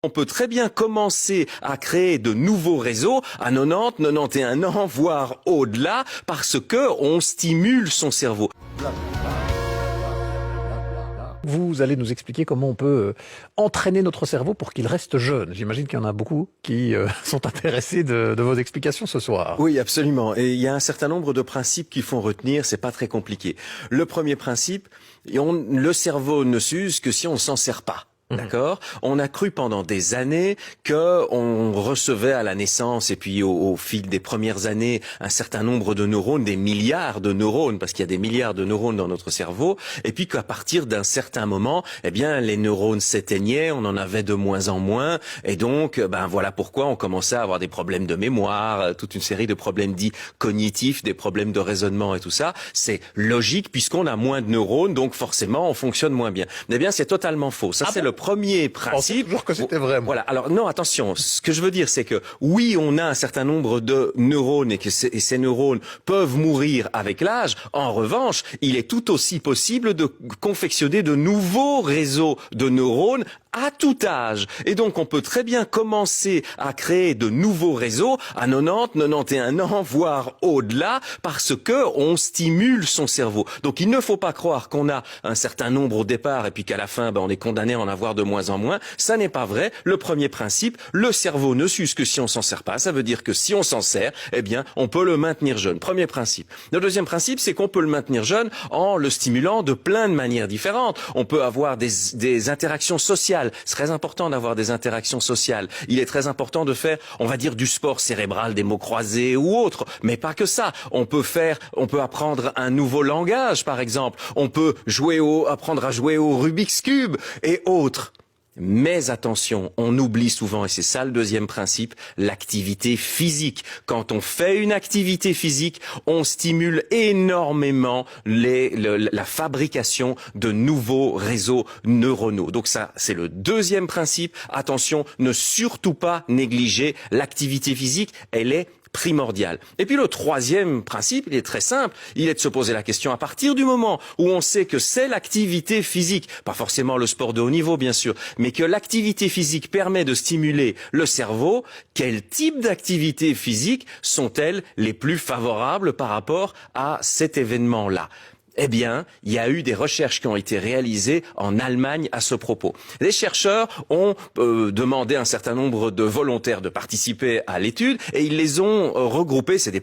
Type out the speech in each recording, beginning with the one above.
On peut très bien commencer à créer de nouveaux réseaux à 90, 91 ans, voire au-delà, parce que on stimule son cerveau. Vous allez nous expliquer comment on peut entraîner notre cerveau pour qu'il reste jeune. J'imagine qu'il y en a beaucoup qui sont intéressés de vos explications ce soir. Oui, absolument. Et il y a un certain nombre de principes qu'il faut retenir, c'est pas très compliqué. Le premier principe, le cerveau ne s'use que si on s'en sert pas. D'accord. On a cru pendant des années que on recevait à la naissance et puis au fil des premières années un certain nombre de neurones, des milliards de neurones, parce qu'il y a des milliards de neurones dans notre cerveau, et puis qu'à partir d'un certain moment, eh bien, les neurones s'éteignaient, on en avait de moins en moins, et donc, voilà pourquoi on commençait à avoir des problèmes de mémoire, toute une série de problèmes dits cognitifs, des problèmes de raisonnement et tout ça. C'est logique puisqu'on a moins de neurones, donc forcément, on fonctionne moins bien. Eh bien, c'est totalement faux. Ça, c'est le premier principe. Toujours que c'était vrai. Voilà. Alors non, attention. Ce que je veux dire, c'est que oui, on a un certain nombre de neurones et que ces neurones peuvent mourir avec l'âge. En revanche, il est tout aussi possible de confectionner de nouveaux réseaux de neurones à tout âge. Et donc, on peut très bien commencer à créer de nouveaux réseaux à 90, 91 ans, voire au-delà, parce que on stimule son cerveau. Donc, il ne faut pas croire qu'on a un certain nombre au départ et puis qu'à la fin, on est condamné à en avoir de moins en moins. Ça n'est pas vrai. Le premier principe, le cerveau ne s'use que si on s'en sert pas. Ça veut dire que si on s'en sert, eh bien, on peut le maintenir jeune. Premier principe. Le deuxième principe, c'est qu'on peut le maintenir jeune en le stimulant de plein de manières différentes. On peut avoir des interactions sociales. C'est très important d'avoir des interactions sociales. Il est très important de faire, on va dire, du sport cérébral, des mots croisés ou autre. Mais pas que ça. On peut apprendre un nouveau langage, par exemple. On peut apprendre à jouer au Rubik's Cube et autres. Mais attention, on oublie souvent, et c'est ça le deuxième principe, l'activité physique. Quand on fait une activité physique, on stimule énormément la fabrication de nouveaux réseaux neuronaux. Donc ça, c'est le deuxième principe. Attention, ne surtout pas négliger l'activité physique, elle est primordial. Et puis le troisième principe, il est très simple, il est de se poser la question à partir du moment où on sait que c'est l'activité physique, pas forcément le sport de haut niveau bien sûr, mais que l'activité physique permet de stimuler le cerveau, quel type d'activités physiques sont-elles les plus favorables par rapport à cet événement-là ? Eh bien, il y a eu des recherches qui ont été réalisées en Allemagne à ce propos. Les chercheurs ont demandé à un certain nombre de volontaires de participer à l'étude et ils les ont regroupés, c'est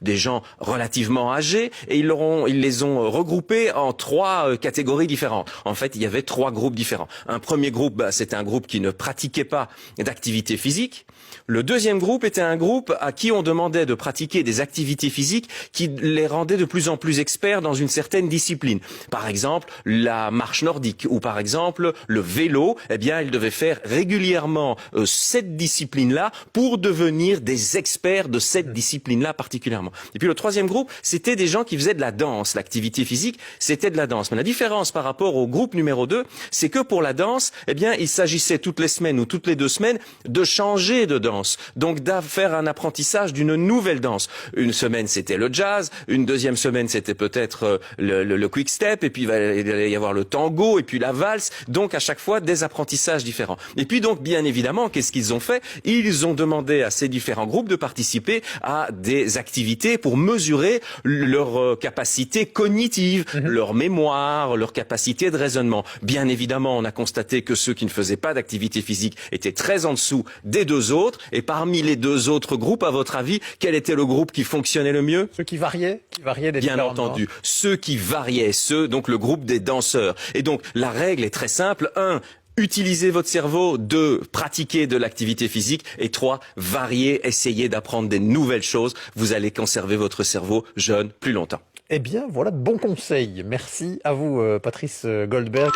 des gens relativement âgés, et ils les ont regroupés en trois catégories différentes. En fait, il y avait trois groupes différents. Un premier groupe, c'était un groupe qui ne pratiquait pas d'activité physique. Le deuxième groupe était un groupe à qui on demandait de pratiquer des activités physiques qui les rendaient de plus en plus experts dans une certaine discipline. Par exemple, la marche nordique ou par exemple le vélo. Eh bien, ils devaient faire régulièrement cette discipline-là pour devenir des experts de cette discipline-là particulièrement. Et puis le troisième groupe, c'était des gens qui faisaient de la danse. L'activité physique, c'était de la danse. Mais la différence par rapport au groupe numéro 2, c'est que pour la danse, eh bien, il s'agissait toutes les semaines ou toutes les 2 semaines de changer de danse. Donc de faire un apprentissage d'une nouvelle danse. Une semaine, c'était le jazz. Une deuxième semaine, c'était peut-être le quick step. Et puis il va y avoir le tango et puis la valse. Donc à chaque fois, des apprentissages différents. Et puis donc, bien évidemment, qu'est-ce qu'ils ont fait? Ils ont demandé à ces différents groupes de participer à des activités pour mesurer leur capacité cognitive, leur mémoire, leur capacité de raisonnement. Bien évidemment, on a constaté que ceux qui ne faisaient pas d'activité physique étaient très en dessous des deux autres. Et parmi les deux autres groupes, à votre avis, quel était le groupe qui fonctionnait le mieux? Ceux qui variaient des Bien entendu, ceux qui variaient, donc le groupe des danseurs. Et donc, la règle est très simple. 1, utilisez votre cerveau. 2, pratiquez de l'activité physique. Et 3, variez, essayez d'apprendre des nouvelles choses. Vous allez conserver votre cerveau jeune plus longtemps. Eh bien, voilà de bons conseils. Merci à vous, Patrice Goldberg.